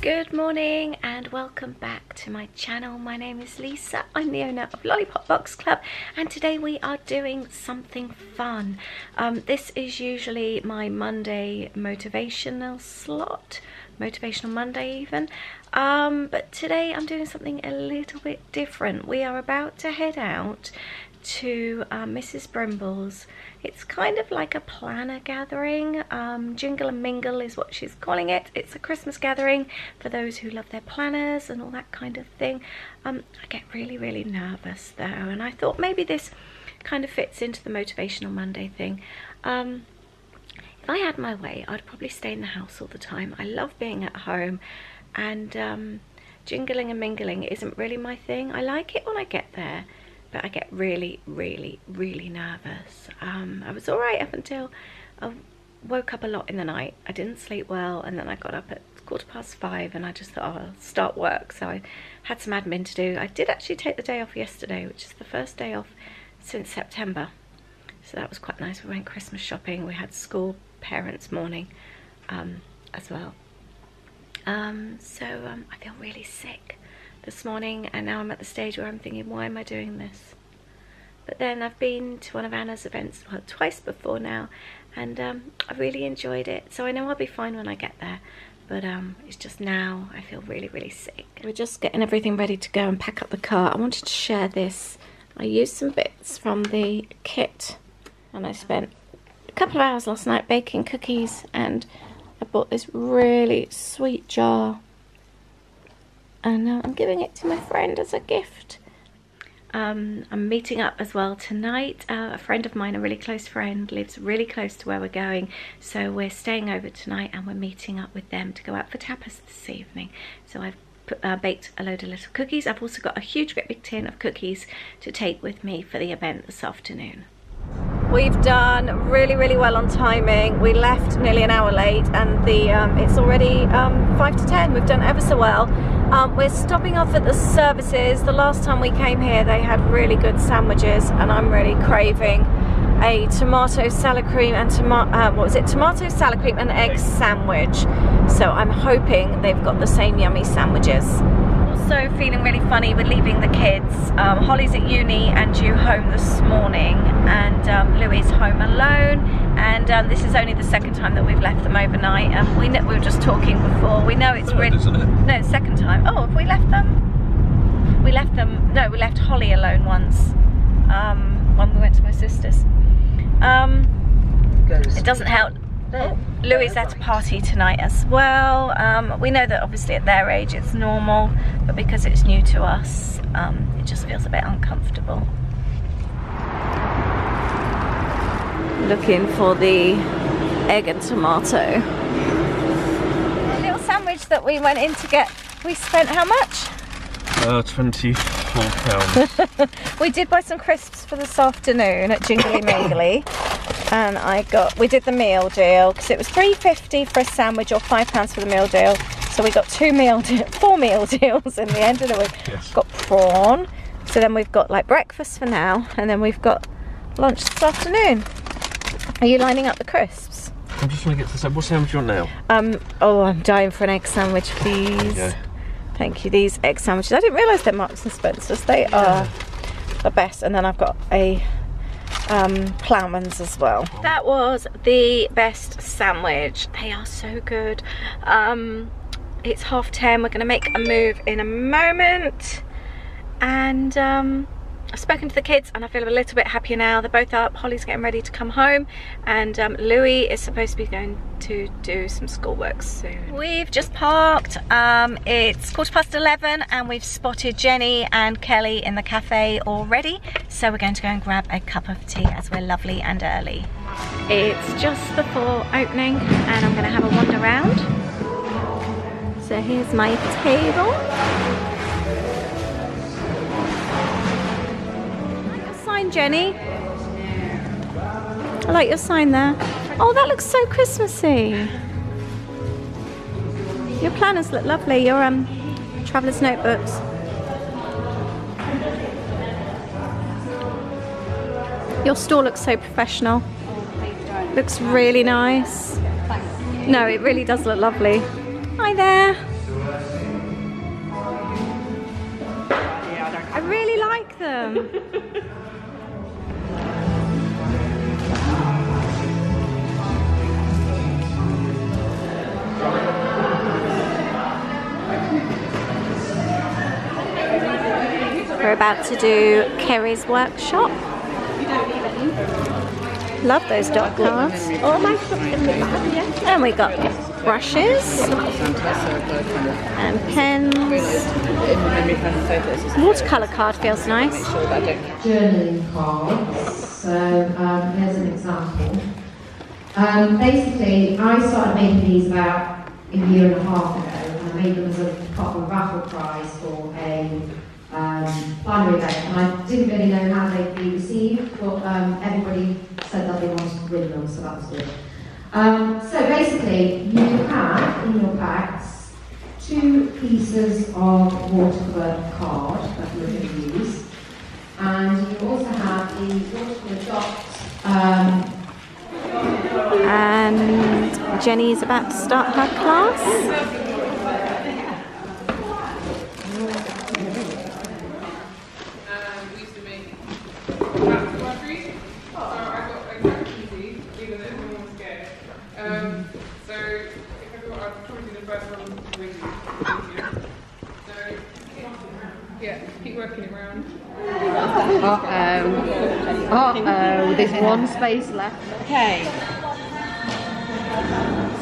Good morning and welcome back to my channel. My name is Lisa. I'm the owner of Lollipop Box Club and today we are doing something fun. This is usually my Monday motivational slot, Motivational Monday even, but today I'm doing something a little bit different. We are about to head out to Mrs Brimbles. It's kind of like a planner gathering. Jingle and Mingle is what she's calling it. It's a Christmas gathering for those who love their planners and all that kind of thing. I get really nervous though, and I thought maybe this kind of fits into the Motivational Monday thing. If I had my way, I'd probably stay in the house all the time. I love being at home, and jingling and mingling isn't really my thing. I like it when I get there, but I get really nervous. I was alright up until I woke up a lot in the night. I didn't sleep well, and then I got up at 5:15 and I just thought, oh, I'll start work. So I had some admin to do. I did actually take the day off yesterday, which is the first day off since September. So that was quite nice. We went Christmas shopping. We had school parents morning as well. I feel really sick this morning, and now I'm at the stage where I'm thinking, why am I doing this? But then I've been to one of Anna's events, well, twice before now, and I really enjoyed it, so I know I'll be fine when I get there, but it's just now I feel really sick. We're just getting everything ready to go and pack up the car. I wanted to share this. I used some bits from the kit, and I spent a couple of hours last night baking cookies, and I bought this really sweet jar, and I'm giving it to my friend as a gift. I'm meeting up as well tonight. A friend of mine, a really close friend, lives really close to where we're going, so we're staying over tonight and we're meeting up with them to go out for tapas this evening. So I've baked a load of little cookies. I've also got a huge great big tin of cookies to take with me for the event this afternoon. We've done really well on timing. We left nearly an hour late, and it's already 5 to 10. We've done ever so well. We're stopping off at the services. The last time we came here they had really good sandwiches, and I'm really craving a tomato salad cream and tomato salad cream and egg sandwich. So I'm hoping they've got the same yummy sandwiches. Also feeling really funny with leaving the kids. Holly's at uni and due home this morning, and Louie's home alone, and this is only the second time that we've left them overnight. We were just talking before, we know it's really, isn't it? No, it's second time. Oh, have we left them? We left Holly alone once, when we went to my sister's. It doesn't help. Louie's at a party tonight as well. We know that obviously at their age it's normal, but because it's new to us, it just feels a bit uncomfortable. Looking for the egg and tomato. The little sandwich that we went in to get, we spent how much? £24. We did buy some crisps for this afternoon at Jingle and Mingle, and we did the meal deal because it was £3.50 for a sandwich or £5 for the meal deal. So we got 4 meal deals in the end of the week. Yes. Got prawn. So then we've got like breakfast for now, and then we've got lunch this afternoon. Are you lining up the crisps? I'm just trying to get to the sandwich. What sandwich do you want now? Oh, I'm dying for an egg sandwich, please. Yeah. Thank you. These egg sandwiches, I didn't realise they're Marks and Spencer's. They are the best. And then I've got a Ploughman's as well. That was the best sandwich. They are so good. It's 10:30. We're going to make a move in a moment, and I've spoken to the kids and I feel a little bit happier now. They're both up. Holly's getting ready to come home, and Louis is supposed to be going to do some schoolwork soon. We've just parked. It's 11:15 and we've spotted Jenny and Kelly in the cafe already, so we're going to go and grab a cup of tea as we're lovely and early. It's just before opening and I'm going to have a wander around. So here's my table. Jenny, I like your sign there. Oh, that looks so Christmassy. Your planners look lovely. Your traveller's notebooks. Your store looks so professional. Looks really nice. No, it really does look lovely. Hi there. welcome. We're about to do Kerry's workshop. Love those dot cards. Oh my God. And we got brushes and pens. Watercolour card feels nice. Journaling cards. So here's an example. Basically, I started making these about a year and a half ago, and I made them as a part of a raffle prize for a planner event, and I didn't really know how they'd be received, but everybody said that they wanted to win them, so that was good. So basically, you have in your packs 2 pieces of watercolour card that you're going to use, and you also have the watercolour dots. And Jenny is about to start her class. There's one space left. Okay.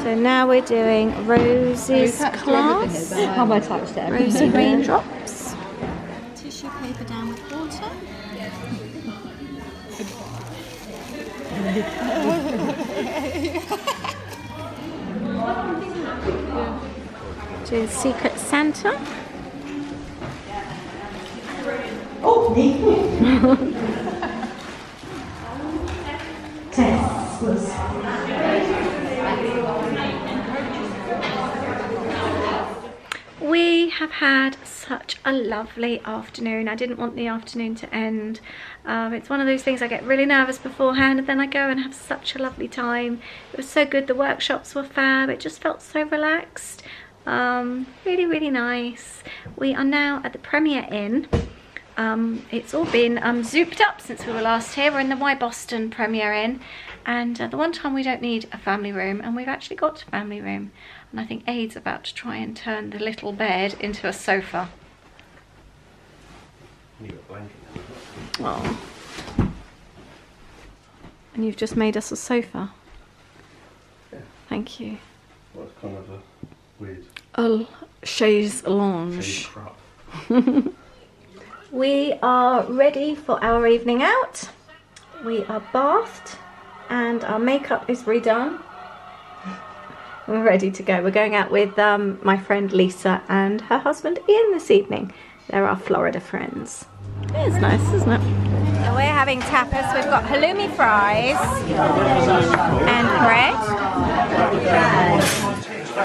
So now we're doing Rosie's class. How am I touched it? Rosie Raindrops. Tissue paper down with water. Do Secret Santa. Oh, Tests. We have had such a lovely afternoon. I didn't want the afternoon to end. It's one of those things I get really nervous beforehand, and then I go and have such a lovely time. It was so good. The workshops were fab. It just felt so relaxed. Really, really nice. We are now at the Premier Inn. It's all been zooped up since we were last here. We're in the Y Boston Premier Inn, and the one time we don't need a family room, and we've actually got a family room. And I think Aid's about to try and turn the little bed into a sofa. Oh. And you've just made us a sofa. Yeah. Thank you. Well, it's kind of a weird. A chaise lounge. Chaise crap. We are ready for our evening out. We are bathed and our makeup is redone. We're ready to go. We're going out with my friend Lisa and her husband Ian this evening. They're our Florida friends. It's nice, isn't it? So we're having tapas. We've got halloumi fries and bread.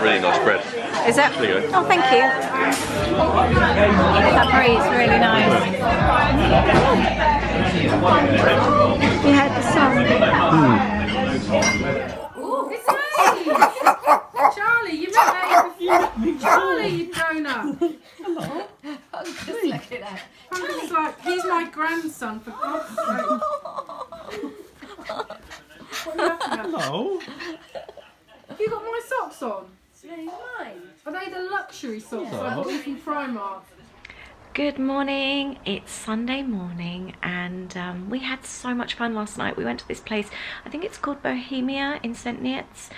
Really nice bread. Is that? There you go. Oh, thank you. That brie is really nice. You heard the song. Oh, it's me! Charlie, you met Charlie, you donut. Hello. I'm just looking at Charlie's like, he's my grandson, for God's sake. What are you laughing at? Hello. Have you got my socks on? Yeah, mine. Are they the luxury socks I got them from Primark? Good morning. It's Sunday morning, and we had so much fun last night. We went to this place, I think it's called Bohemia in St. Neots.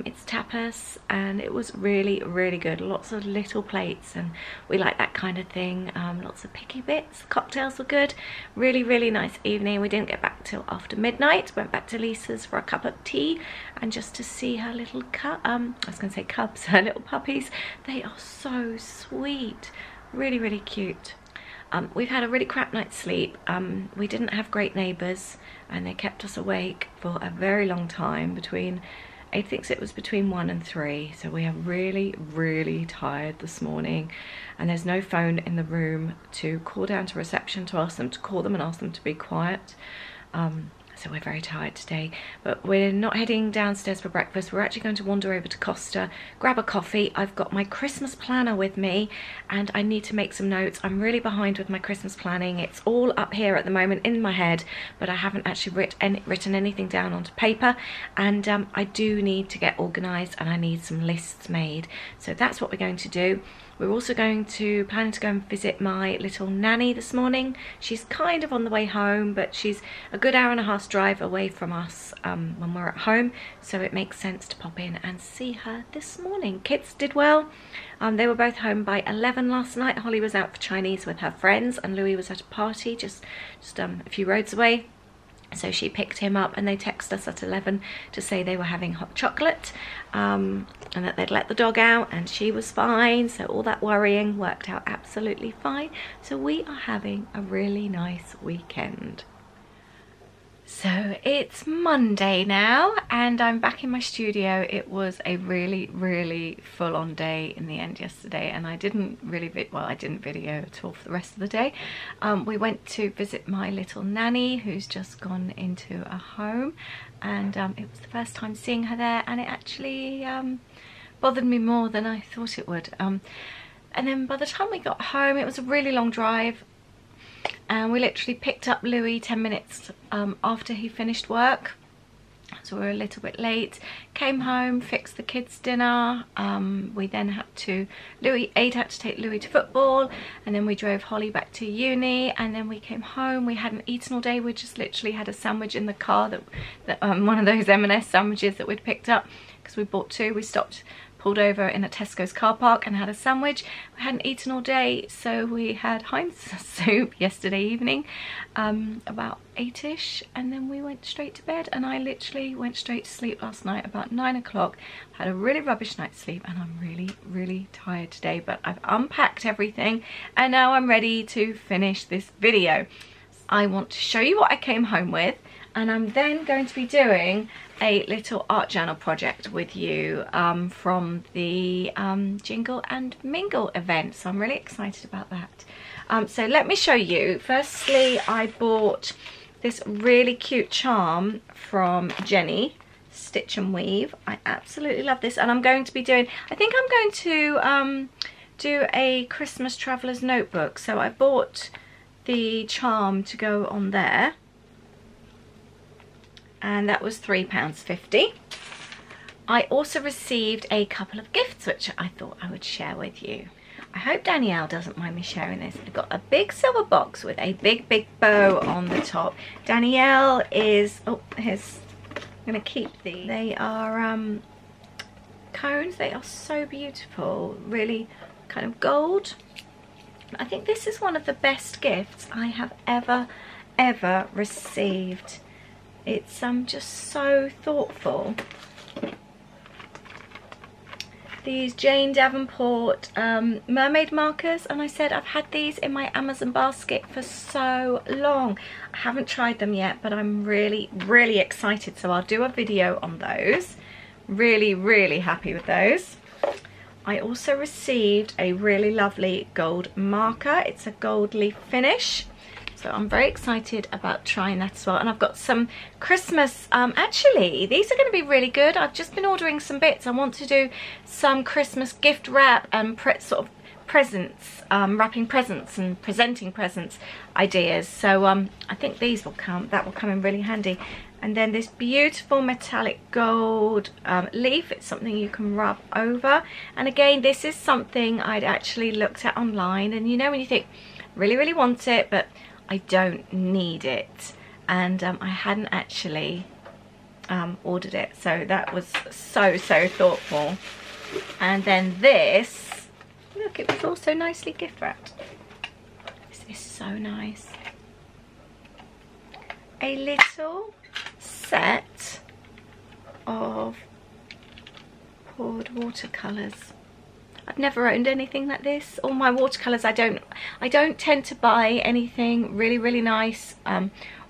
It's tapas, and it was really, really good. Lots of little plates, and we like that kind of thing. Lots of picky bits. Cocktails were good. Really, really nice evening. We didn't get back till after midnight. Went back to Lisa's for a cup of tea and just to see her little I was going to say cubs, her little puppies. They are so sweet. Really, really cute. We've had a really crap night's sleep. We didn't have great neighbours, and they kept us awake for a very long time, between, I think it was between 1 and 3. So we are really, really tired this morning, and there's no phone in the room to call down to reception to ask them to call them and ask them to be quiet. so we're very tired today. But we're not heading downstairs for breakfast. We're actually going to wander over to Costa, grab a coffee. I've got my Christmas planner with me and I need to make some notes. I'm really behind with my Christmas planning. It's all up here at the moment in my head, but I haven't actually written anything down onto paper, and I do need to get organised and I need some lists made. So that's what we're going to do. We're also planning to go and visit my little nanny this morning. She's kind of on the way home, but she's a good hour and a half drive away from us when we're at home, so it makes sense to pop in and see her this morning. Kids did well. They were both home by 11 last night. Holly was out for Chinese with her friends and Louis was at a party just a few roads away. So she picked him up and they texted us at 11 to say they were having hot chocolate and that they'd let the dog out and she was fine. So all that worrying worked out absolutely fine. So we are having a really nice weekend. So it's Monday now and I'm back in my studio. It was a really full-on day in the end yesterday, and I didn't video at all for the rest of the day. We went to visit my little nanny who's just gone into a home, and it was the first time seeing her there, and it actually bothered me more than I thought it would. And then by the time we got home, it was a really long drive. And we literally picked up Louis 10 minutes after he finished work, so we were a little bit late. Came home, fixed the kids' dinner. We then Ada had to take Louis to football, and then we drove Holly back to uni, and then we came home. We hadn't eaten all day. We just literally had a sandwich in the car, one of those M&S sandwiches that we'd picked up because we bought two. We pulled over in a Tesco's car park and had a sandwich. We hadn't eaten all day, so we had Heinz soup yesterday evening, about 8ish, and then we went straight to bed, and I literally went straight to sleep last night about 9 o'clock. Had a really rubbish night's sleep and I'm really tired today, but I've unpacked everything and now I'm ready to finish this video. I want to show you what I came home with, and I'm then going to be doing a little art journal project with you from the Jingle and Mingle event, so I'm really excited about that. So let me show you. Firstly, I bought this really cute charm from Jenny, Stitch and Weave. I absolutely love this, and I'm going to be doing, I think I'm going to do a Christmas traveller's notebook. So I bought the charm to go on there, and that was £3.50. I also received a couple of gifts which I thought I would share with you. I hope Danielle doesn't mind me sharing this. I've got a big silver box with a big bow on the top. Danielle is, I'm gonna keep these. They are cones. They are so beautiful, really kind of gold. I think this is one of the best gifts I have ever received. It's just so thoughtful. These Jane Davenport mermaid markers, and I said I've had these in my Amazon basket for so long. I haven't tried them yet, but I'm really excited, so I'll do a video on those. Really happy with those. I also received a really lovely gold marker. It's a gold leaf finish, so I'm very excited about trying that as well. And I've got some Christmas, actually these are going to be really good. I've just been ordering some bits. I want to do some Christmas gift wrap and sort of presents, wrapping presents and presenting presents ideas. So I think that will come in really handy. And then this beautiful metallic gold leaf. It's something you can rub over. And again, this is something I'd actually looked at online, and you know when you think really want it, but I don't need it, and I hadn't actually ordered it, so that was so thoughtful. And then this, look, it was also nicely gift wrapped. This is so nice. A little set of poured watercolours. I've never owned anything like this. All my watercolours, I don't tend to buy anything really nice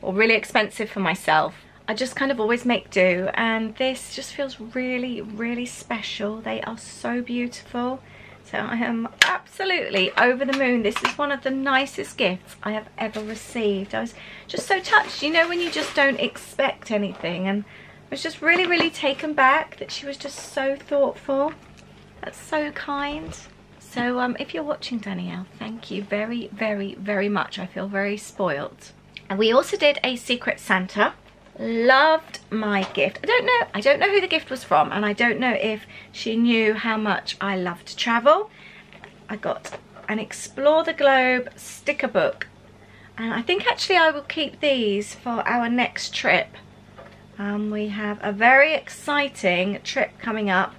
or really expensive for myself. I just kind of always make do, and this just feels really special. They are so beautiful. So I am absolutely over the moon. This is one of the nicest gifts I have ever received. I was just so touched, you know, when you just don't expect anything, and I was just really, really taken back that she was just so thoughtful. That's so kind. So if you're watching, Danielle, thank you very, very, very much. I feel very spoiled. And we also did a Secret Santa. Loved my gift. I don't know who the gift was from, and I don't know if she knew how much I love to travel. I got an Explore the Globe sticker book, and I think actually I will keep these for our next trip. We have a very exciting trip coming up.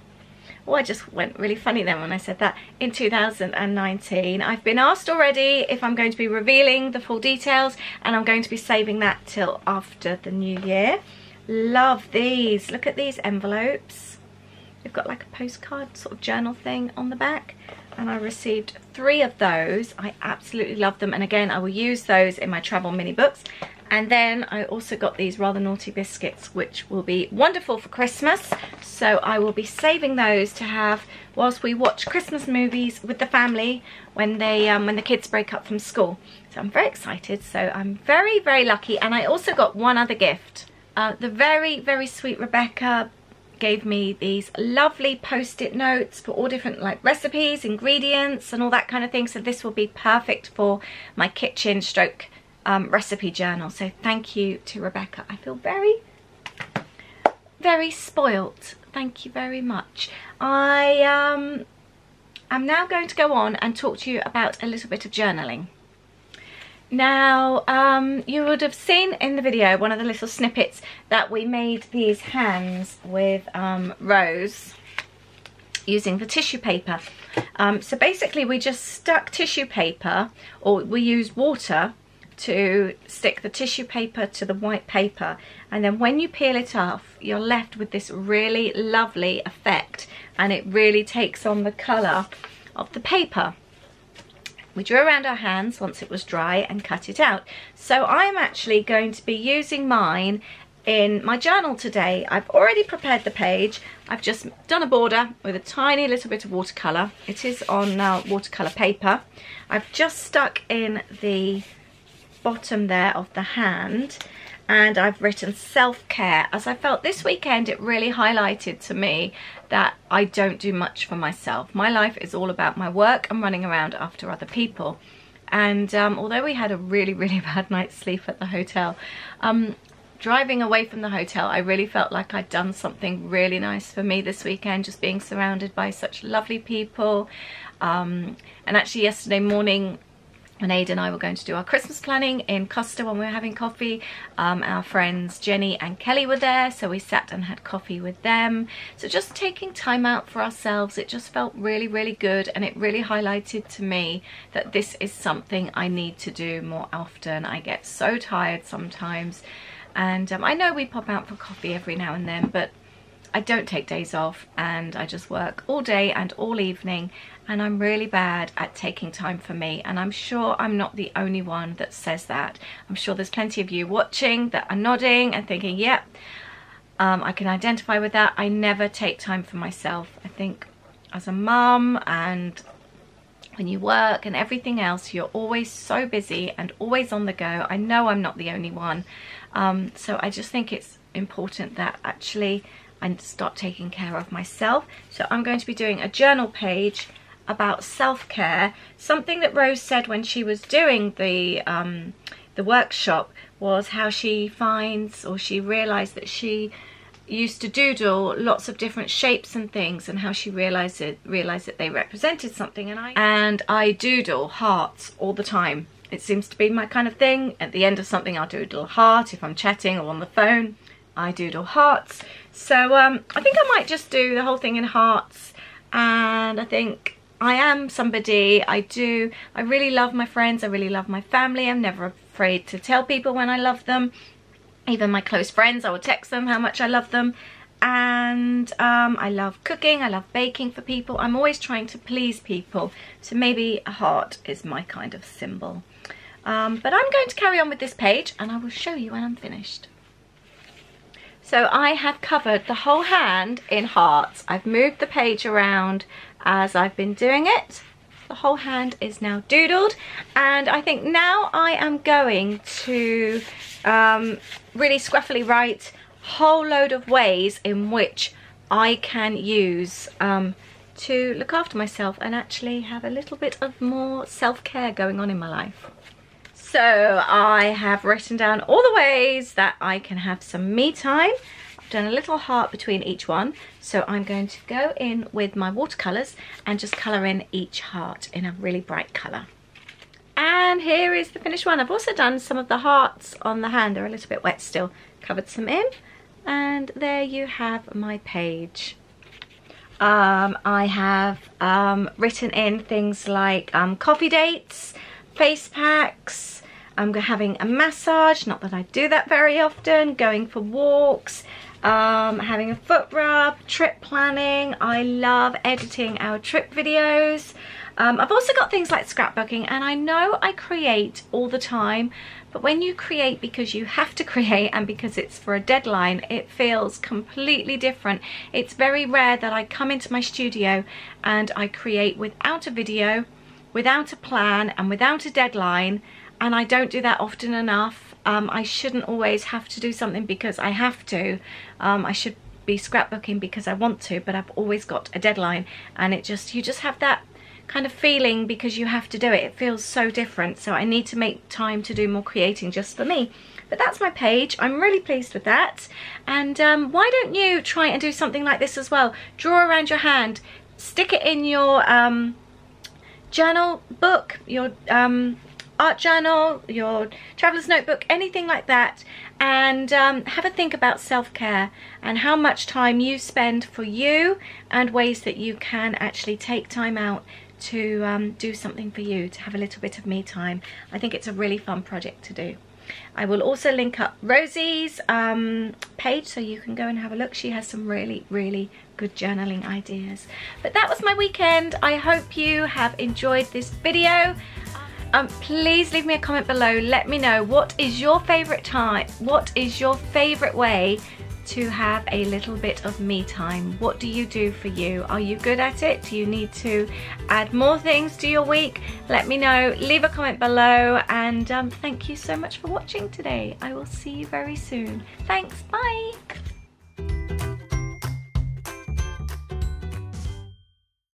Oh, I just went really funny then when I said that. In 2019. I've been asked already if I'm going to be revealing the full details, and I'm going to be saving that till after the new year. Love these. Look at these envelopes. They've got like a postcard sort of journal thing on the back, and I received 3 of those. I absolutely love them, and again I will use those in my travel mini books. And then I also got these rather naughty biscuits, which will be wonderful for Christmas. So I will be saving those to have whilst we watch Christmas movies with the family when the kids break up from school. So I'm very excited. So I'm very, very lucky. And I also got one other gift. The very, very sweet Rebecca gave me these lovely post-it notes for all different like recipes, ingredients, and all that kind of thing. So this will be perfect for my kitchen stroke recipe journal. So thank you to Rebecca. I feel very, very spoilt. Thank you very much. I'm now going to go on and talk to you about a little bit of journaling. Now you would have seen in the video one of the little snippets that we made these hands with Rose using the tissue paper. So basically we just stuck tissue paper, or we used water to stick the tissue paper to the white paper, and then when you peel it off you're left with this really lovely effect, and it really takes on the colour of the paper. We drew around our hands once it was dry and cut it out. So I'm actually going to be using mine in my journal today. I've already prepared the page. I've just done a border with a tiny little bit of watercolour. It is on watercolour paper. I've just stuck in the bottom there of the hand, and I've written self-care, as I felt this weekend it really highlighted to me that I don't do much for myself. My life is all about my work and running around after other people. And although we had a really, really bad night's sleep at the hotel, driving away from the hotel I really felt like I'd done something really nice for me this weekend, just being surrounded by such lovely people. And actually yesterday morning when Ada and I were going to do our Christmas planning in Costa when we were having coffee, our friends Jenny and Kelly were there, so we sat and had coffee with them. So just taking time out for ourselves, it just felt really, really good, and it really highlighted to me that this is something I need to do more often. I get so tired sometimes, and I know we pop out for coffee every now and then, but I don't take days off, and I just work all day and all evening, and I'm really bad at taking time for me. And I'm sure I'm not the only one that says that. I'm sure there's plenty of you watching that are nodding and thinking, yep, I can identify with that. I never take time for myself. I think as a mum, and when you work and everything else, you're always so busy and always on the go. I know I'm not the only one. So I just think it's important that actually I start taking care of myself. So I'm going to be doing a journal page about self-care. Something that Rose said when she was doing the workshop was how she finds, or she realized that she used to doodle lots of different shapes and things, and how she realized that they represented something. And I doodle hearts all the time. It seems to be my kind of thing. At the end of something I'll doodle a heart. If I'm chatting or on the phone I doodle hearts. So I think I might just do the whole thing in hearts. And I think I am somebody, I really love my friends, I really love my family. I'm never afraid to tell people when I love them. Even my close friends, I will text them how much I love them. And I love cooking, I love baking for people. I'm always trying to please people. So maybe a heart is my kind of symbol. But I'm going to carry on with this page, and I will show you when I'm finished. So I have covered the whole hand in hearts. I've moved the page around as I've been doing it. The whole hand is now doodled, and I think now I am going to really scruffily write a whole load of ways in which I can use to look after myself and actually have a little bit of more self-care going on in my life. So I have written down all the ways that I can have some me time. I've done a little heart between each one. So I'm going to go in with my watercolours and just colour in each heart in a really bright colour. And here is the finished one. I've also done some of the hearts on the hand. They're a little bit wet still. Covered some in. And there you have my page. I have written in things like coffee dates, face packs, I'm having a massage, not that I do that very often, going for walks, having a foot rub, trip planning. I love editing our trip videos. I've also got things like scrapbooking, and I know I create all the time, but when you create because you have to create and because it's for a deadline, it feels completely different. It's very rare that I come into my studio and I create without a video, without a plan and without a deadline, and I don't do that often enough. I shouldn't always have to do something because I have to. I should be scrapbooking because I want to, but I've always got a deadline, and you just have that kind of feeling because you have to do it. It feels so different, so I need to make time to do more creating just for me. But that's my page. I'm really pleased with that. And why don't you try and do something like this as well? Draw around your hand, stick it in your journal book, your art journal, your traveler's notebook, anything like that, and have a think about self-care and how much time you spend for you and ways that you can actually take time out to do something for you, to have a little bit of me time. I think it's a really fun project to do. I will also link up Rosie's page so you can go and have a look. She has some really, really good journaling ideas. But that was my weekend. I hope you have enjoyed this video. Please leave me a comment below. Let me know, what is your favorite time? What is your favorite way to have a little bit of me time? What do you do for you? Are you good at it? Do you need to add more things to your week? Let me know. Leave a comment below, and thank you so much for watching today. I will see you very soon. Thanks. Bye.